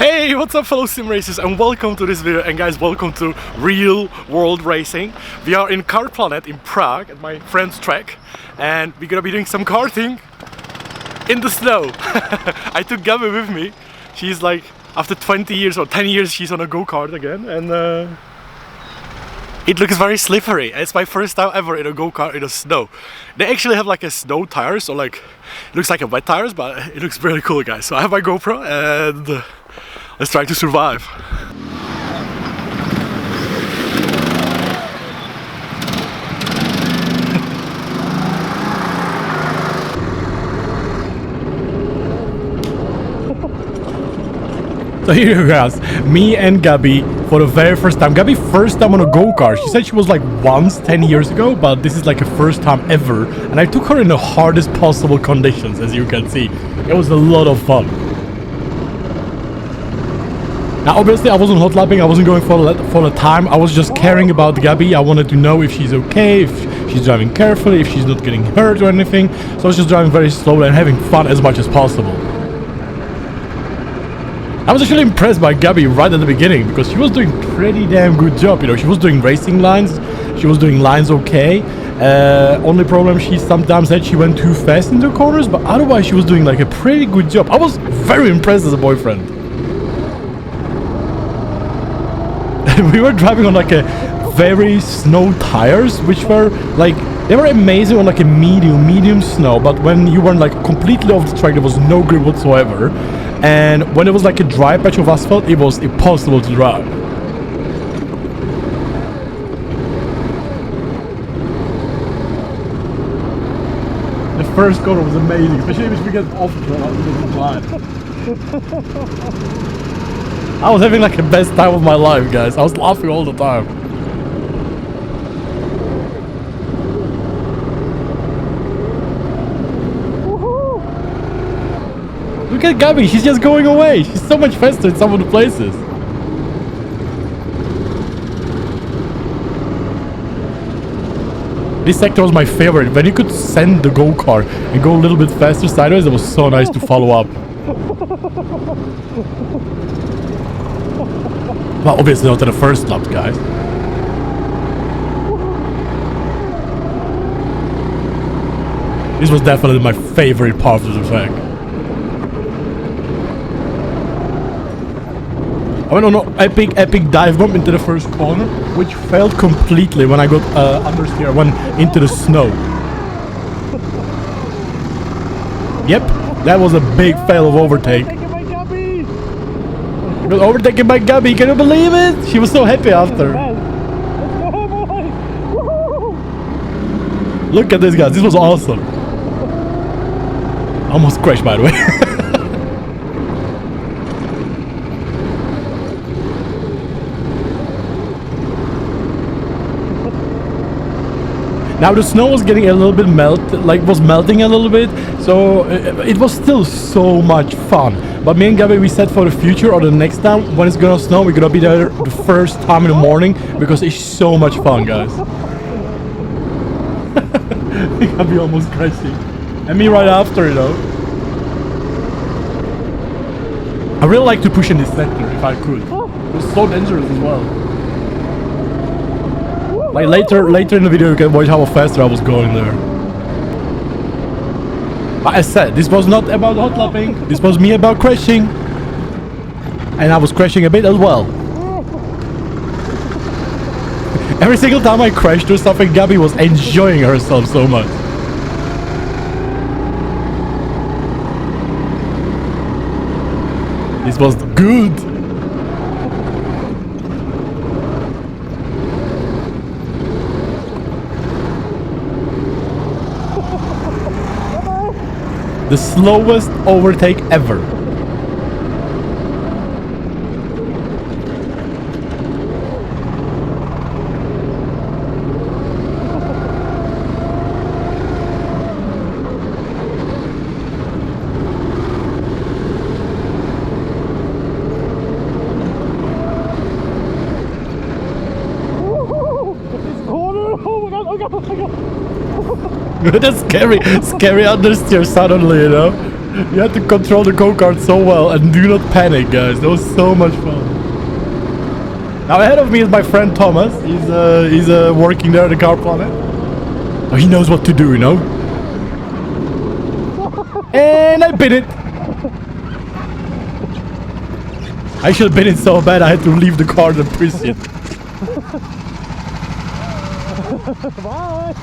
Hey, what's up fellow sim racers, and welcome to this video, and guys, welcome to real world racing. We are in Kart Planet in Prague at my friend's track, and we're gonna be doing some karting in the snow. I took Gabby with me. She's like, after 20 years or 10 years, she's on a go-kart again, and it looks very slippery. It's my first time ever in a go-kart in the snow. They actually have like a snow tires, so like, it looks like a wet tires, but it looks really cool, guys. So I have my GoPro and let's try to survive. So here you guys, me and Gabby for the very first time. Gabby first time on a go-kart. She said she was like once 10 years ago, but this is like a first time ever. And I took her in the hardest possible conditions, as you can see. It was a lot of fun. Now obviously I wasn't hot lapping, I wasn't going for the time. I was just caring about Gabby. I wanted to know if she's okay, if she's driving carefully, if she's not getting hurt or anything. So I was just driving very slowly and having fun as much as possible. I was actually impressed by Gabby right at the beginning because she was doing pretty damn good job, you know. She was doing racing lines, she was doing lines okay. Only problem, she sometimes said she went too fast into corners, but otherwise she was doing like a pretty good job. I was very impressed as a boyfriend. We were driving on like a very snow tires, which were like, they were amazing on like a medium snow, but when you were like completely off the track, there was no grip whatsoever. And when it was like a dry patch of asphalt, it was impossible to drive. The first corner was amazing, especially if we get off the line. I was having like the best time of my life, guys. I was laughing all the time. Look at Gabby, she's just going away. She's so much faster in some of the places. This sector was my favorite. When you could send the go-kart and go a little bit faster sideways, it was so nice to follow up. Well, obviously not at the first lap, guys. This was definitely my favorite part of the track. I went on an epic dive bomb into the first corner, which failed completely when I got understeer. I went into the snow. Yep, that was a big fail of overtake. I got overtaken by Gabby, can you believe it? She was so happy after. Look at this, guys, this was awesome. I almost crashed, by the way. Now the snow was getting a little bit melting a little bit, so it was still so much fun. But me and Gabby, we said for the future or the next time when it's gonna snow, we're gonna be there the first time in the morning because it's so much fun, guys. Gabby almost crashing, and me right after, you know. I really like to push in this sector if I could. It was so dangerous as well. Like later in the video you can watch how faster I was going there. But as said, this was not about hot lapping, this was me about crashing. And I was crashing a bit as well. Every single time I crashed or something, Gabby was enjoying herself so much. This was good. The slowest overtake ever. That's scary understeer suddenly, you know. You had to control the go-kart so well, and do not panic, guys. That was so much fun. Now ahead of me is my friend Thomas. He's working there at the Car Planet. Oh, he knows what to do, you know. And I bit it. I should have been it so bad I had to leave the car and push it. Bye.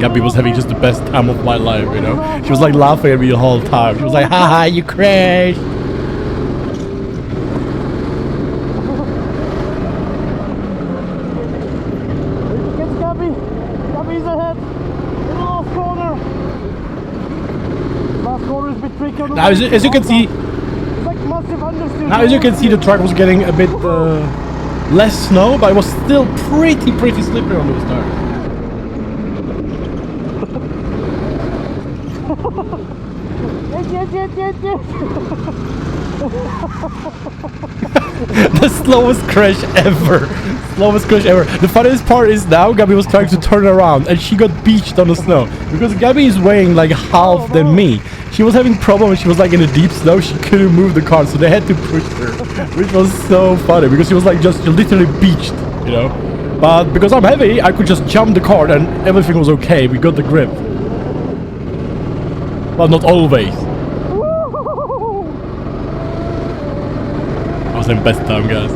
Gabby was having just the best time of my life, you know. She was like laughing at me the whole time. She was like, haha, you crashed. It's Gabby. Gabby's ahead. In the last corner. Last corner is a bit tricky on the Now, as you can see, it's like massive understeer. now as you can see, the track was getting a bit less snow, but it was still pretty slippery on those tires. Yes. The slowest crash ever. Slowest crash ever. The funniest part is now Gabby was trying to turn around and she got beached on the snow. Because Gabby is weighing like half than me. She was having problems. She was like in the deep snow. She couldn't move the car, so they had to push her. Which was so funny because she was like just literally beached, you know. But because I'm heavy, I could just jump the car and everything was okay. We got the grip. Well, not always. I was having best time, guys.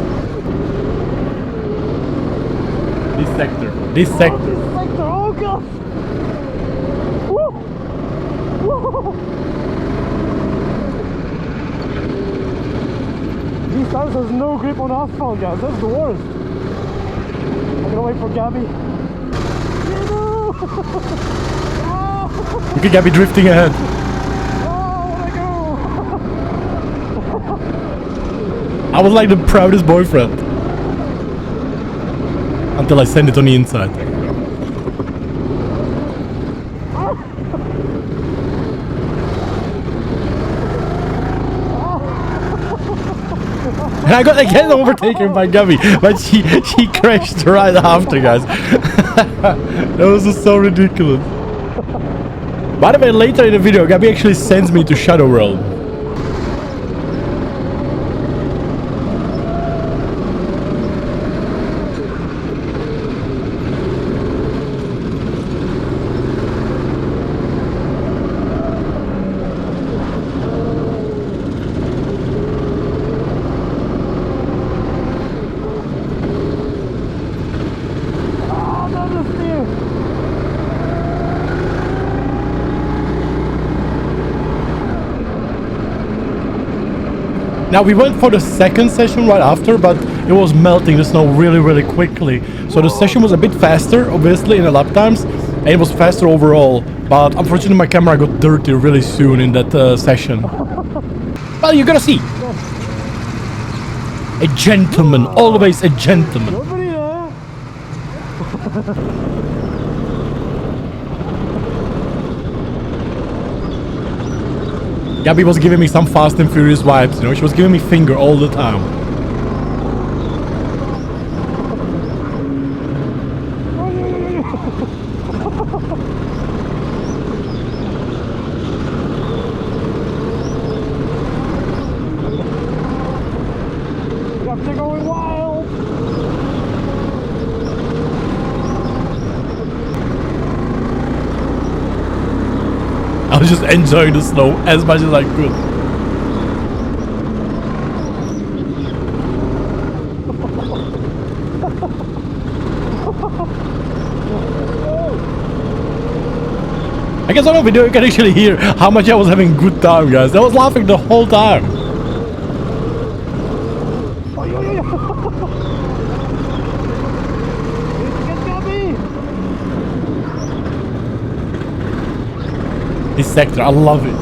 This sector. This sector, oh god! Woo. These tires has no grip on asphalt, guys. That's the worst. I'm gonna wait for Gabby. Look at Gabby drifting ahead. I was like the proudest boyfriend. Until I sent it on the inside. And I got again overtaken by Gabby, but she crashed right after, guys. That was just so ridiculous. By the way, later in the video, Gabby actually sends me to Shadow World. Now we went for the second session right after, but it was melting the snow really quickly. So the session was a bit faster, obviously, in the lap times, and it was faster overall. But unfortunately my camera got dirty really soon in that session. Well, you're gonna see. A gentleman, always a gentleman. Gabby was giving me some Fast and Furious vibes, you know, she was giving me finger all the time. They're going wild. I was just enjoying the snow as much as I could. I guess on the video you can actually hear how much I was having a good time, guys. I was laughing the whole time. This sector, I love it.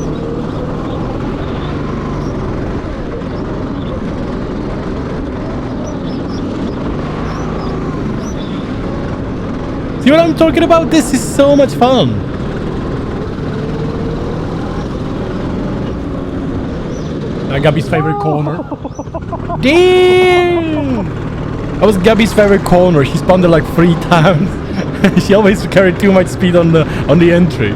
See what I'm talking about? This is so much fun. Gabby's favorite corner. Damn! That was Gabby's favorite corner. She spun it like 3 times. She always carried too much speed on the entry.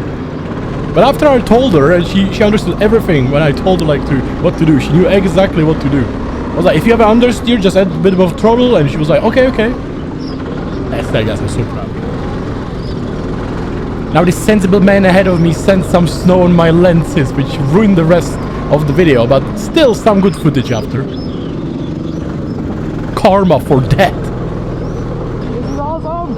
But after I told her, and she understood everything when I told her like what to do. She knew exactly what to do. I was like, if you have an understeer, just add a bit of throttle, and she was like, okay. That's that, guys. I'm so proud. Now this sensible man ahead of me sent some snow on my lenses, which ruined the rest of the video, but still some good footage after. Karma for that. This is awesome!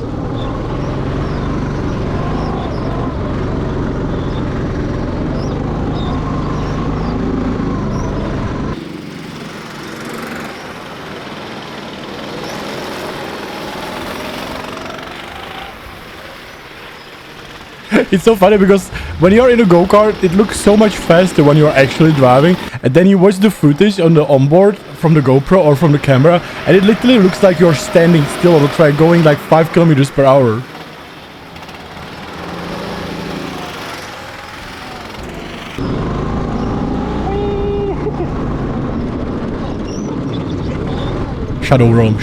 It's so funny because when you're in a go-kart, it looks so much faster when you're actually driving, and then you watch the footage on the onboard from the GoPro or from the camera, and it literally looks like you're standing still on the track going like 5 kilometers per hour. Shadow Rome.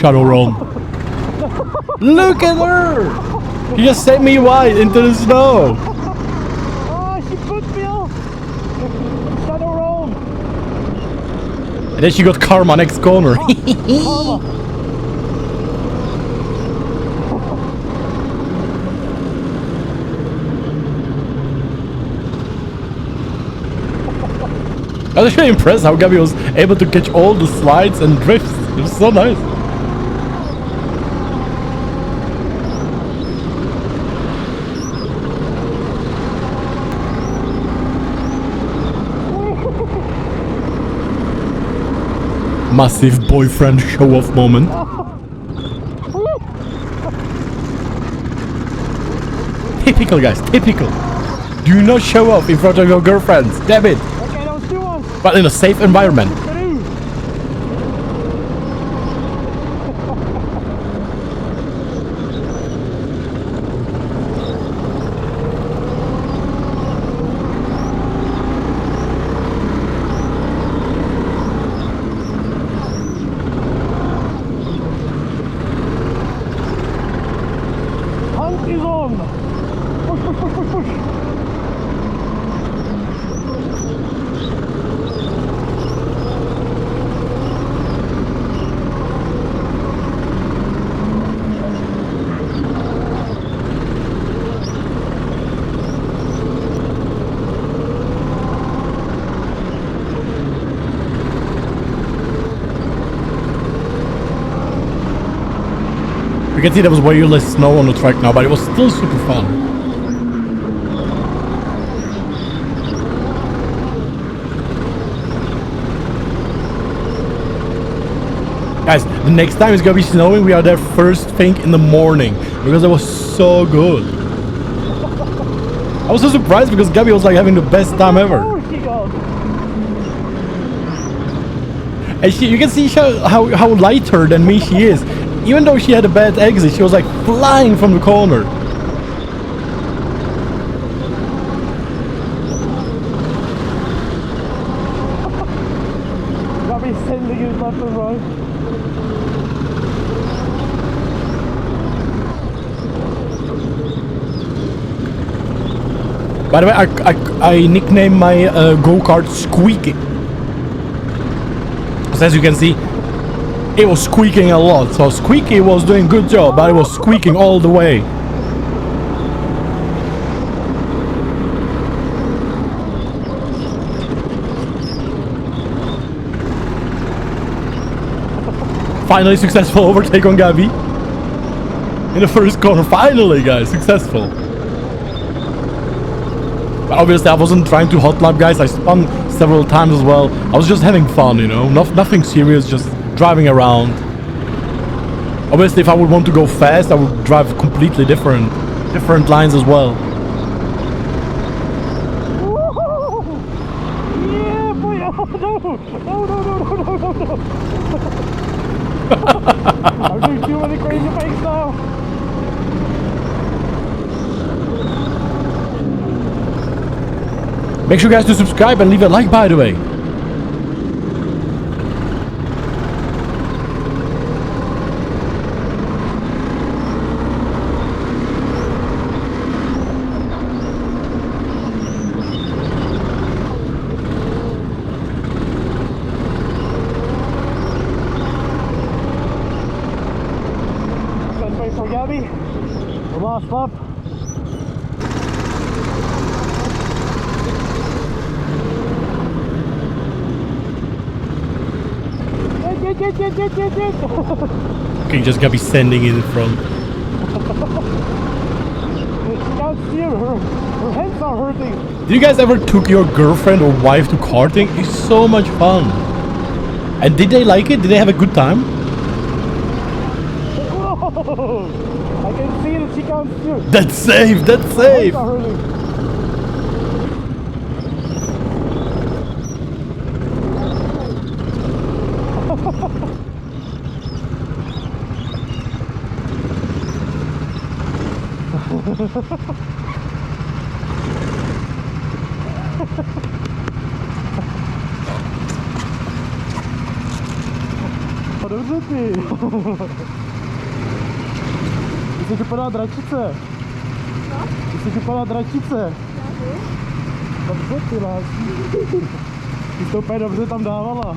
Look at her! She just sent me wide into the snow. Oh, she put me off! Shadow Rome! And then she got karma next corner. Karma! I was really impressed how Gabby was able to catch all the slides and drifts. It was so nice. Massive boyfriend show-off moment. Typical, guys, typical. Do not show off in front of your girlfriends, damn it. Okay, that was 2-1. But in a safe environment. Hunt is on! Push! You can see there was way less snow on the track now, but it was still super fun. Guys, the next time it's gonna be snowing, we are there first thing in the morning, because it was so good. I was so surprised because Gabby was like having the best time ever. Oh, she goes. And you can see how lighter than me she is. Even though she had a bad exit, she was like flying from the corner. Got me sending it left and right. By the way, I nicknamed my go-kart Squeaky. So as you can see, it was squeaking a lot. So Squeaky was doing a good job, but it was squeaking all the way. Finally successful overtake on Gabby. In the first corner. Finally, guys, successful. But obviously I wasn't trying to hot lap, guys. I spun several times as well. I was just having fun, you know, nothing serious, just driving around. Obviously if I would want to go fast, I would drive completely different lines as well. Yeah, boy! Oh, no! I'm doing too many crazy fakes now. Make sure guys to subscribe and leave a like, by the way. ready? The last lap. Get. Okay, you just gotta be standing in front. She can't steer, her hands are hurting. Did you guys ever took your girlfriend or wife to karting? It's so much fun. And did they like it? Did they have a good time? Whoa! I can see that she can't steer. That's safe, that's Her safe. hands are hurting. Dobře ty. Ty jsi vypadá dračice. Ty jsi vypadá dračice. Dobře ty lásky. Ty jsi to úplně dobře tam dávala.